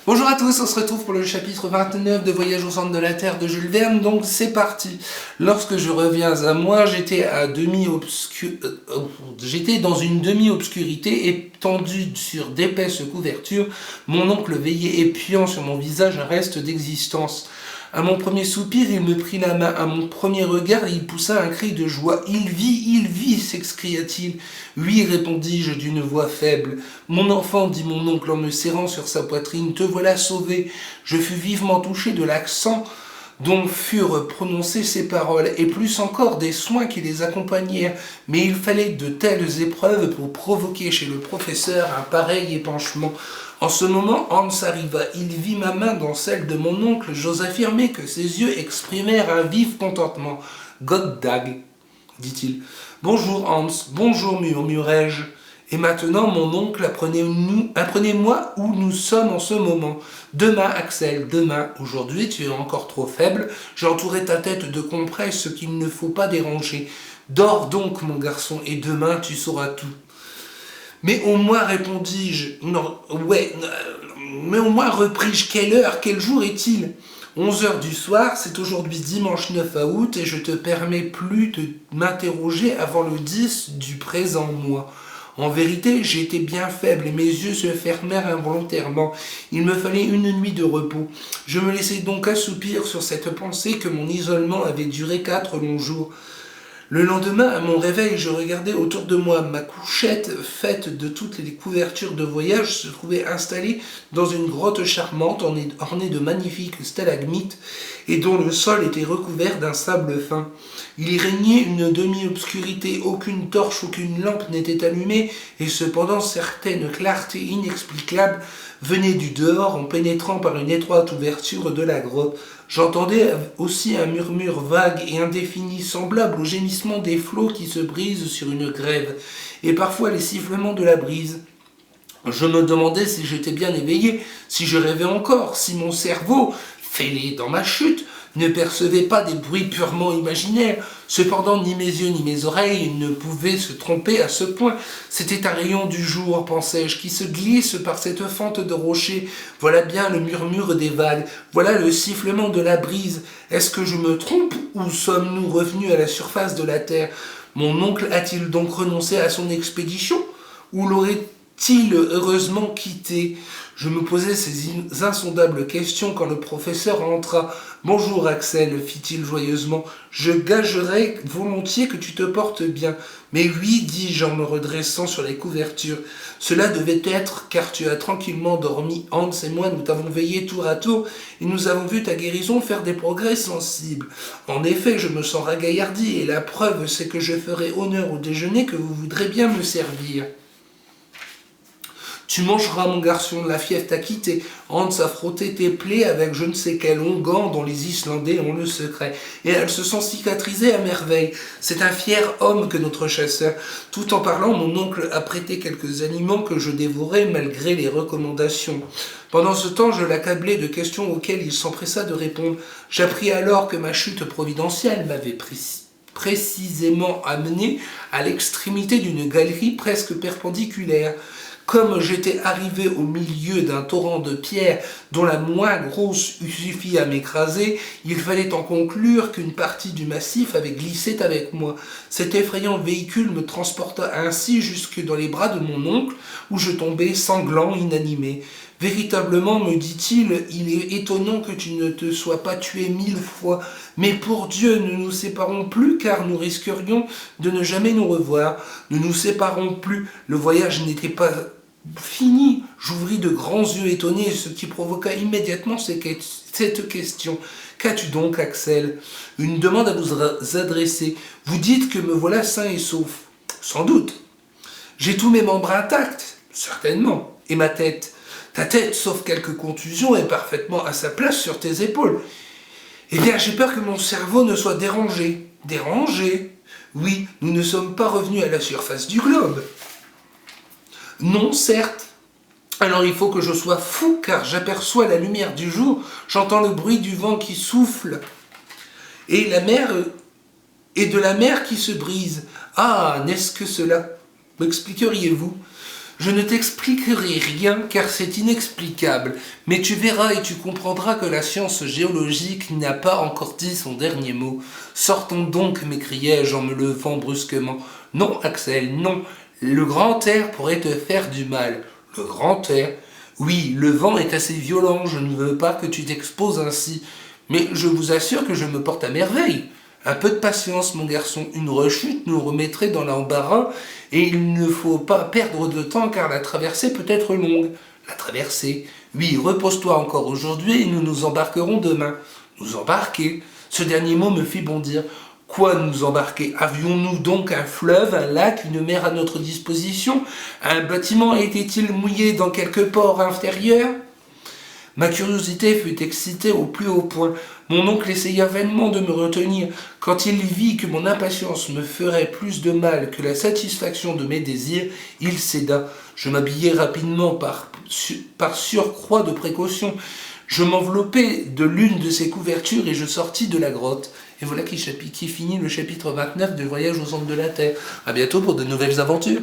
Bonjour à tous, on se retrouve pour le chapitre 29 de Voyage au centre de la Terre de Jules Verne, donc c'est parti. Lorsque je reviens à moi, j'étais dans une demi-obscurité, étendu sur d'épaisses couvertures, mon oncle veillait épiant sur mon visage un reste d'existence. À mon premier soupir, il me prit la main. À mon premier regard, il poussa un cri de joie. « Il vit !» s'excria-t-il. « Oui !» répondis-je d'une voix faible. « Mon enfant, dit mon oncle en me serrant sur sa poitrine, te voilà sauvé. » Je fus vivement touché de l'accent dont furent prononcées ces paroles, et plus encore des soins qui les accompagnèrent. Mais il fallait de telles épreuves pour provoquer chez le professeur un pareil épanchement. En ce moment, Hans arriva. Il vit ma main dans celle de mon oncle. J'ose affirmer que ses yeux exprimèrent un vif contentement. « Gott dag !» dit-il. « Bonjour Hans, bonjour, murmurai-je. Et maintenant, mon oncle, apprenez-moi où nous sommes en ce moment. Demain, Axel, demain. Aujourd'hui, tu es encore trop faible. J'ai entouré ta tête de compresses, ce qu'il ne faut pas déranger. Dors donc, mon garçon, et demain, tu sauras tout. » Mais au moins, répondis-je, mais au moins, repris-je, quelle heure, quel jour est-il ? 11h du soir, c'est aujourd'hui dimanche 9 août, et je te permets plus de m'interroger avant le 10 du présent mois. En vérité, j'étais bien faible et mes yeux se fermèrent involontairement. Il me fallait une nuit de repos. Je me laissai donc assoupir sur cette pensée que mon isolement avait duré 4 longs jours. Le lendemain, à mon réveil, je regardais autour de moi. Ma couchette, faite de toutes les couvertures de voyage, se trouvait installée dans une grotte charmante ornée de magnifiques stalagmites et dont le sol était recouvert d'un sable fin. Il y régnait une demi-obscurité, aucune torche, aucune lampe n'était allumée, et cependant certaines clartés inexplicables venaient du dehors en pénétrant par une étroite ouverture de la grotte. J'entendais aussi un murmure vague et indéfini, semblable au gémissement des flots qui se brisent sur une grève, et parfois les sifflements de la brise. Je me demandais si j'étais bien éveillé, si je rêvais encore, si mon cerveau, fêlé dans ma chute, ne percevait pas des bruits purement imaginaires. Cependant, ni mes yeux ni mes oreilles ne pouvaient se tromper à ce point. C'était un rayon du jour, pensais-je, qui se glisse par cette fente de rochers. Voilà bien le murmure des vagues, voilà le sifflement de la brise. Est-ce que je me trompe, ou sommes-nous revenus à la surface de la terre ? Mon oncle a-t-il donc renoncé à son expédition, ou l'aurait-il heureusement quitté ? Je me posais ces insondables questions quand le professeur entra. « Bonjour Axel, fit-il joyeusement, je gagerais volontiers que tu te portes bien. »« Mais oui, dis-je en me redressant sur les couvertures. Cela devait être car tu as tranquillement dormi. Hans et moi, nous t'avons veillé tour à tour et nous avons vu ta guérison faire des progrès sensibles. En effet, je me sens ragaillardi et la preuve, c'est que je ferai honneur au déjeuner que vous voudrez bien me servir. » « Tu mangeras, mon garçon, la fièvre t'a quitté. Hans a frotté tes plaies avec je ne sais quel onguent dont les Islandais ont le secret. Et elles se sont cicatrisées à merveille. C'est un fier homme que notre chasseur. » Tout en parlant, mon oncle a prêté quelques aliments que je dévorais malgré les recommandations. Pendant ce temps, je l'accablais de questions auxquelles il s'empressa de répondre. J'appris alors que ma chute providentielle m'avait précisément amené à l'extrémité d'une galerie presque perpendiculaire. Comme j'étais arrivé au milieu d'un torrent de pierres dont la moins grosse eût suffi à m'écraser, il fallait en conclure qu'une partie du massif avait glissé avec moi. Cet effrayant véhicule me transporta ainsi jusque dans les bras de mon oncle, où je tombai sanglant, inanimé. « Véritablement, me dit-il, il est étonnant que tu ne te sois pas tué 1000 fois. Mais pour Dieu, ne nous séparons plus, car nous risquerions de ne jamais nous revoir. Ne nous séparons plus. Le voyage n'était pas fini. » J'ouvris de grands yeux étonnés, ce qui provoqua immédiatement cette question. « Qu'as-tu donc, Axel ? Une demande à vous adresser. Vous dites que me voilà sain et sauf. » « Sans doute. »« J'ai tous mes membres intacts. » »« Certainement. »« Et ma tête ? » ?»« Ta tête, sauf quelques contusions, est parfaitement à sa place sur tes épaules. »« Eh bien, j'ai peur que mon cerveau ne soit dérangé. »« Dérangé ? Oui, nous ne sommes pas revenus à la surface du globe. »« Non, certes. Alors il faut que je sois fou, car j'aperçois la lumière du jour, j'entends le bruit du vent qui souffle, et de la mer qui se brise. Ah, n'est-ce que cela ? M'expliqueriez-vous ? Je ne t'expliquerai rien car c'est inexplicable, mais tu verras et tu comprendras que la science géologique n'a pas encore dit son dernier mot. Sortons donc, m'écriai-je en me levant brusquement. Non, Axel, non. Le grand air pourrait te faire du mal. Le grand air? Oui, le vent est assez violent, je ne veux pas que tu t'exposes ainsi. Mais je vous assure que je me porte à merveille. Un peu de patience, mon garçon, une rechute nous remettrait dans l'embarras et il ne faut pas perdre de temps car la traversée peut être longue. La traversée? Oui, repose-toi encore aujourd'hui et nous nous embarquerons demain. Nous embarquer? Ce dernier mot me fit bondir. Quoi nous embarquer? Avions-nous donc un fleuve, un lac, une mer à notre disposition? Un bâtiment était-il mouillé dans quelque port inférieur? Ma curiosité fut excitée au plus haut point. Mon oncle essaya vainement de me retenir. Quand il vit que mon impatience me ferait plus de mal que la satisfaction de mes désirs, il céda. Je m'habillai rapidement par surcroît de précaution. Je m'enveloppai de l'une de ces couvertures et je sortis de la grotte. Et voilà qui finit le chapitre 29 de Voyage au centre de la Terre. À bientôt pour de nouvelles aventures.